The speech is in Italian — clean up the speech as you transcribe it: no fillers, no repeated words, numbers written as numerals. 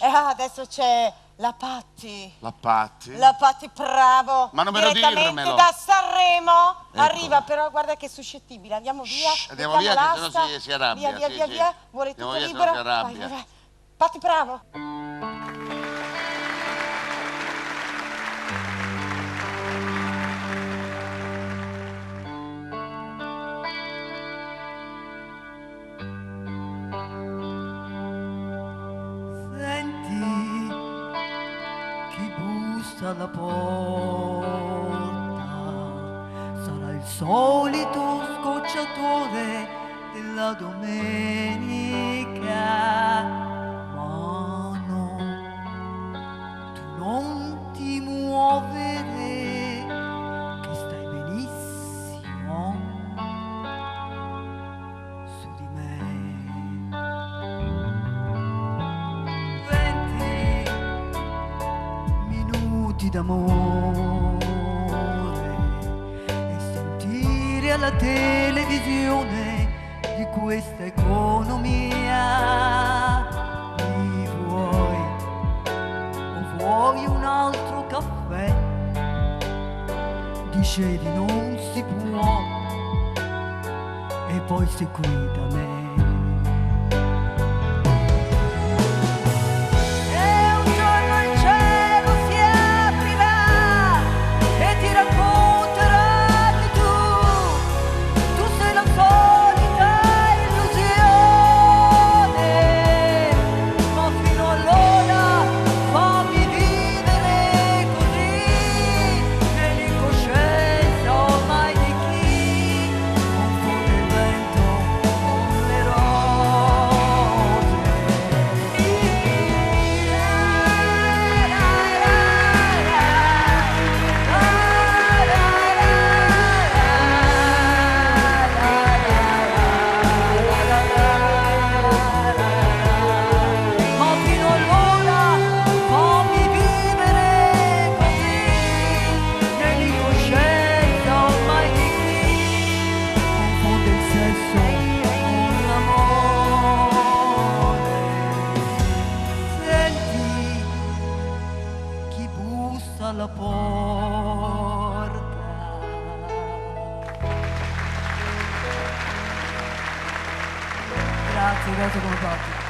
E adesso c'è la Patti. La Patti? La Patti Bravo. Ma non me lo direttamente dirmelo. da Sanremo. Ecco. Arriva, però guarda che è suscettibile. Andiamo via. Andiamo via, che l'asta. sennò si arrabbia. Via, via, via. Vuole Andiamo tutto via, libero. sennò si arrabbia. Vai. Patti Bravo. Alla porta sarà il solito scocciatore della domenica, ma no, tu non ti muovere, che stai benissimo su di me. 20 minuti d'amore e sentire alla televisione di questa economia. Mi vuoi o vuoi un altro caffè? Dicevi non si può e poi sei qui da me. Alla porta. Grazie come fate.